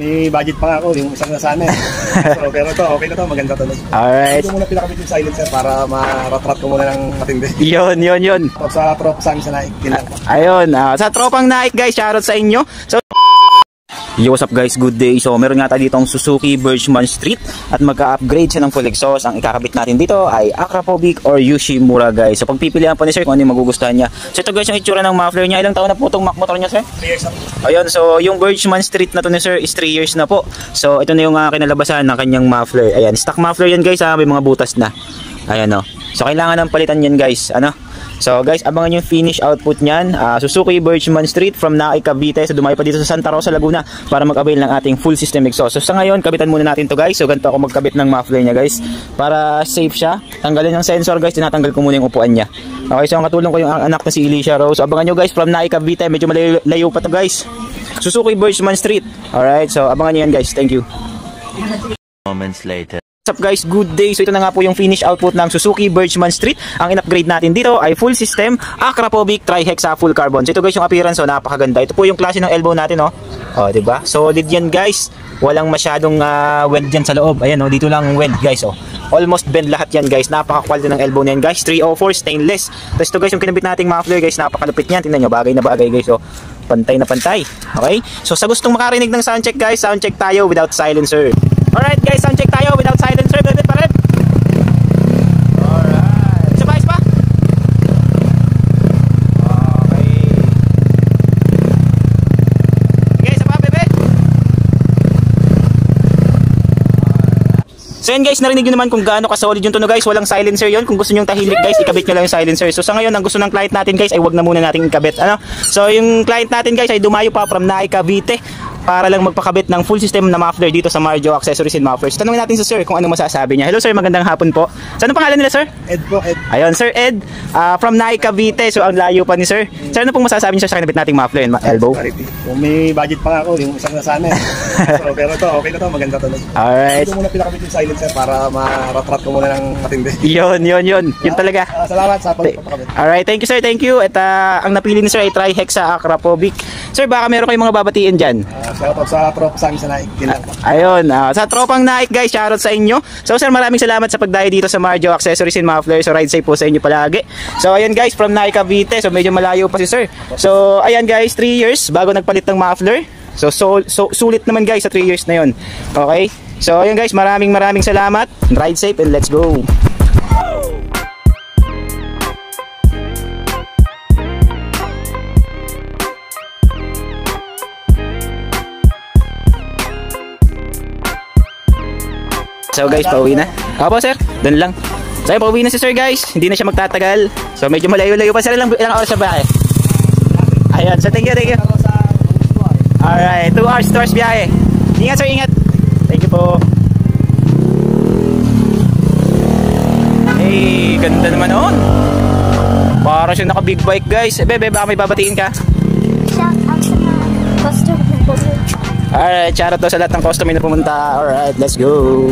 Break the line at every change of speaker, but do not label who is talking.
May budget pa nga ako, yung isang nasana eh. So, pero ito, okay na to, maganda to.
Alright.
Ito muna pinakabit yung silencer para ma-rat-rat ko muna ng matindi.
Yun.
Sa tropa sa amin sa Naik.
Ayun, sa tropang Naik guys, shoutout sa inyo. So, yo, what's up guys, good day. So meron nga tayo dito ang Suzuki Birchman Street at magka-upgrade siya ng full exhaust. Ang ikakabit natin dito ay Akrapovic or Yoshimura guys. So pagpipilian pa ni sir kung ano yung magugustuhan niya. So ito guys yung itsura ng muffler niya. Ilang taon na po itong motor niya sir?
3 years na.
Ayun, so yung Birchman Street na to ni sir is 3 years na po. So ito na yung kinalabasan ng kanyang muffler. Ayan, stock muffler yan guys, may mga butas na. Ayan o. So kailangan ng palitan yan guys. So guys, abangan yung finish output niyan. Suzuki Birchman Street from Naik, Cavite. So dumayo pa dito sa Santa Rosa, Laguna para mag-avail ng ating full system exhaust. So sa ngayon, kabitan muna natin to guys. So ganito ako magkabit ng muffler niya guys. Para safe siya. Tanggalin yung sensor guys. Tinatanggal ko muna yung upuan niya. Okay, so ang katulong ko yung anak na si Alicia Rose. So abangan nyo guys from Naik, Cavite. Medyo malayo pa to guys. Suzuki Birchman Street. Alright, so abangan nyo yan guys. Thank you.
Moments later.
What's up guys, good day. So ito na nga po yung finish output ng Suzuki Birchman Street. Ang in-upgrade natin dito ay full system Akrapovic Tri-Hexa full carbon. So ito guys yung appearance, so napakaganda. Ito po yung klase ng elbow natin, diba? Solid yan guys. Walang masyadong weld dyan sa loob. Ayan, dito lang weld guys, almost bend lahat yan guys. Napaka-quality ng elbow niyan guys. 304 stainless. Tapos ito guys yung kinabit nating muffler guys, napakalupit niyan. Tingnan nyo, bagay na bagay guys, pantay na pantay. Okay? So sa gustong makarinig ng sound check guys, sound check tayo without silencer. Alright guys, sound check tayo without silencer. Bebet pa rin. Alright. Isa pa, isa pa. Okay. Okay, isa pa, bebe. So yun guys, narinig nyo naman kung gaano ka-solid yung tunog guys. Walang silencer yon. Kung gusto nyo yung tahimik guys, ikabit nyo lang yung silencer. So sa ngayon, ang gusto ng client natin guys ay wag na muna natin ikabit. So yung client natin guys ay dumayo pa from Naik, Cavite para lang magpakabit ng full system na muffler dito sa Marjo Accessories and Mufflers. Tanungin natin sa sir kung ano masasabi niya. Hello sir, magandang hapon po. So ano pangalan nila sir?
Ed po, Ed.
Ayun, Sir Ed, from Naik, Cavite. So ang layo pa ni sir. Sir, ano pong masasabi niyo sa kinabit nating muffler and elbow?
Kung may budget pa nga ako, yung isang nasana eh. So, pero ito, okay na to, maganda to.
Alright.
Ito muna pinakabit yung silencer para ma-rat-rat ko muna ng matindi.
Yun. Yun talaga.
Salamat sa pagpapakabit.
Alright, thank you sir, thank you. At ang napili ni sir ay Tri-Hexa Akrapovic. Sir, baka meron kayong mga babatiin dyan.
Shoutout sa tropa sa amin sa Naik.
Ayun, sa tropang Naik guys, shoutout sa inyo. So sir, maraming salamat sa pagdayo dito sa Marjo Accessories and Mufflers. So ride safe po sa inyo palagi. So ayan guys, from Naik, Cavite. So medyo malayo pa si sir. So ayan guys, 3 years bago nagpalit ng muffler. So sulit naman guys sa 3 years na yun. Okay? So ayan guys, maraming salamat. Ride safe and let's go. So guys, pauwi na. Opo sir, doon lang. So pauwi na si sir guys, hindi na siya magtatagal. So medyo malayo-layo pa sir, ilang oras sa biyahe? Ayan, so thank you. Alright, 2 hours biyahe. Ingat sir, ingat. Thank you po. Hey, ganda naman para siyang naka big bike guys. Bebe, baka may babatiin ka?
Shout out sa mga customer.
Alright, shout out to sa lahat ng customer na pumunta. Alright, let's go.